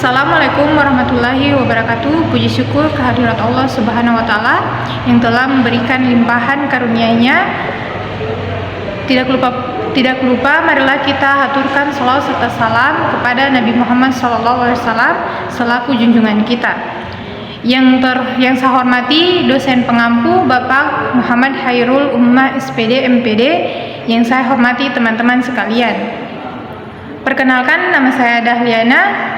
Assalamualaikum warahmatullahi wabarakatuh. Puji syukur kehadirat Allah Subhanahu wa Ta'ala yang telah memberikan limpahan karunia-Nya. Tidak lupa marilah kita haturkan sholawat serta salam kepada Nabi Muhammad SAW selaku junjungan kita. Yang saya hormati dosen pengampu Bapak Muhammad Hairul Ummah SPD MPD, yang saya hormati teman-teman sekalian. Perkenalkan, nama saya Dahliana,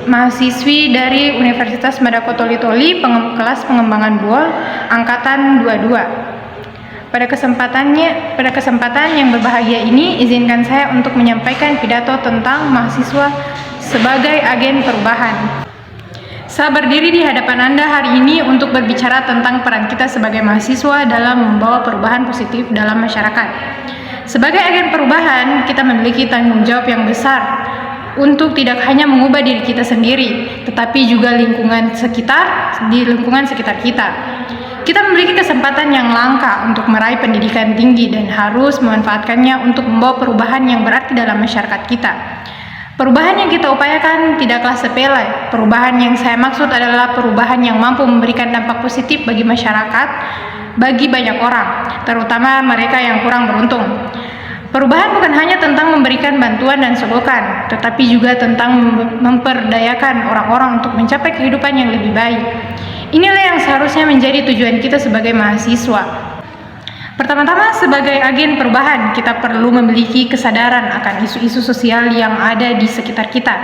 mahasiswi dari Universitas Madako Toli-Toli, kelas pengembangan BUOL angkatan 22. Pada kesempatan yang berbahagia ini, izinkan saya untuk menyampaikan pidato tentang mahasiswa sebagai agen perubahan. Saya berdiri di hadapan Anda hari ini untuk berbicara tentang peran kita sebagai mahasiswa dalam membawa perubahan positif dalam masyarakat. Sebagai agen perubahan, kita memiliki tanggung jawab yang besar untuk tidak hanya mengubah diri kita sendiri, tetapi juga di lingkungan sekitar kita. Kita memiliki kesempatan yang langka untuk meraih pendidikan tinggi dan harus memanfaatkannya untuk membawa perubahan yang berarti dalam masyarakat kita. Perubahan yang kita upayakan tidaklah sepele. Perubahan yang saya maksud adalah perubahan yang mampu memberikan dampak positif bagi masyarakat, bagi banyak orang, terutama mereka yang kurang beruntung. Perubahan bukan hanya tentang memberikan bantuan dan sogokan, tetapi juga tentang memperdayakan orang-orang untuk mencapai kehidupan yang lebih baik. Inilah yang seharusnya menjadi tujuan kita sebagai mahasiswa. Pertama-tama, sebagai agen perubahan, kita perlu memiliki kesadaran akan isu-isu sosial yang ada di sekitar kita.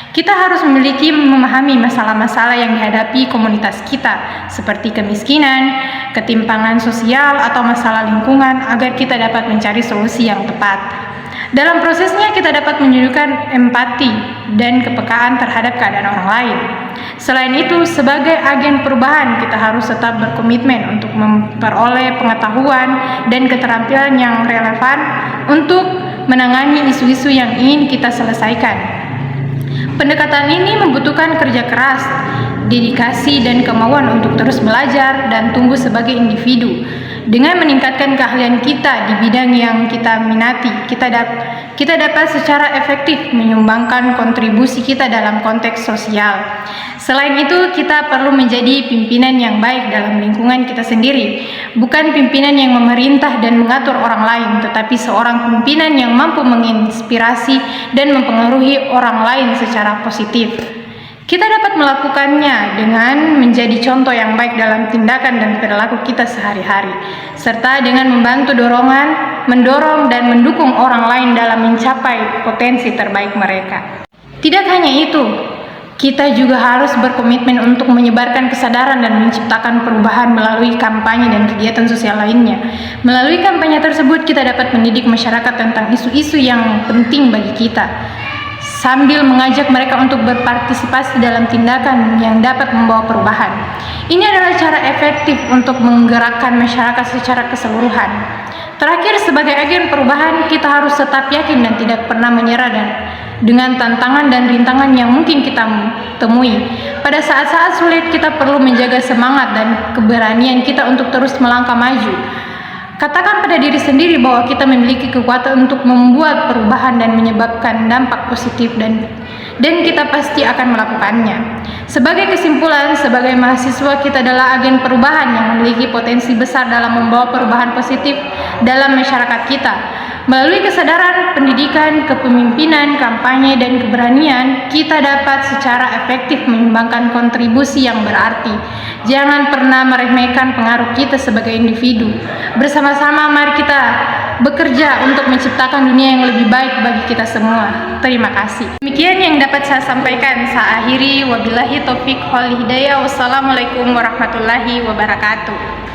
Kita harus memahami masalah-masalah yang dihadapi komunitas kita, seperti kemiskinan, ketimpangan sosial, atau masalah lingkungan, agar kita dapat mencari solusi yang tepat. Dalam prosesnya, kita dapat menunjukkan empati dan kepekaan terhadap keadaan orang lain. Selain itu, sebagai agen perubahan, kita harus tetap berkomitmen untuk memperoleh pengetahuan dan keterampilan yang relevan untuk menangani isu-isu yang ingin kita selesaikan. Pendekatan ini membutuhkan kerja keras, dedikasi, dan kemauan untuk terus belajar dan tumbuh sebagai individu. Dengan meningkatkan keahlian kita di bidang yang kita minati, kita dapat secara efektif menyumbangkan kontribusi kita dalam konteks sosial. Selain itu, kita perlu menjadi pimpinan yang baik dalam lingkungan kita sendiri, bukan pimpinan yang memerintah dan mengatur orang lain, tetapi seorang pimpinan yang mampu menginspirasi dan mempengaruhi orang lain secara positif. Kita dapat melakukannya dengan menjadi contoh yang baik dalam tindakan dan perilaku kita sehari-hari, serta dengan mendorong dan mendukung orang lain dalam mencapai potensi terbaik mereka. Tidak hanya itu, kita juga harus berkomitmen untuk menyebarkan kesadaran dan menciptakan perubahan melalui kampanye dan kegiatan sosial lainnya. Melalui kampanye tersebut, kita dapat mendidik masyarakat tentang isu-isu yang penting bagi kita, sambil mengajak mereka untuk berpartisipasi dalam tindakan yang dapat membawa perubahan. Ini adalah cara efektif untuk menggerakkan masyarakat secara keseluruhan. Terakhir, sebagai agen perubahan, kita harus tetap yakin dan tidak pernah menyerah dengan tantangan dan rintangan yang mungkin kita temui. Pada saat-saat sulit, kita perlu menjaga semangat dan keberanian kita untuk terus melangkah maju. Katakan pada diri sendiri bahwa kita memiliki kekuatan untuk membuat perubahan dan menyebabkan dampak positif, dan kita pasti akan melakukannya. Sebagai kesimpulan, sebagai mahasiswa, kita adalah agen perubahan yang memiliki potensi besar dalam membawa perubahan positif dalam masyarakat kita. Melalui kesadaran, pendidikan, kepemimpinan, kampanye, dan keberanian, kita dapat secara efektif menyumbangkan kontribusi yang berarti. Jangan pernah meremehkan pengaruh kita sebagai individu. Bersama-sama mari kita bekerja untuk menciptakan dunia yang lebih baik bagi kita semua. Terima kasih. Demikian yang dapat saya sampaikan. Saya akhiri, wabillahi taufiq wal hidayah. Wassalamualaikum warahmatullahi wabarakatuh.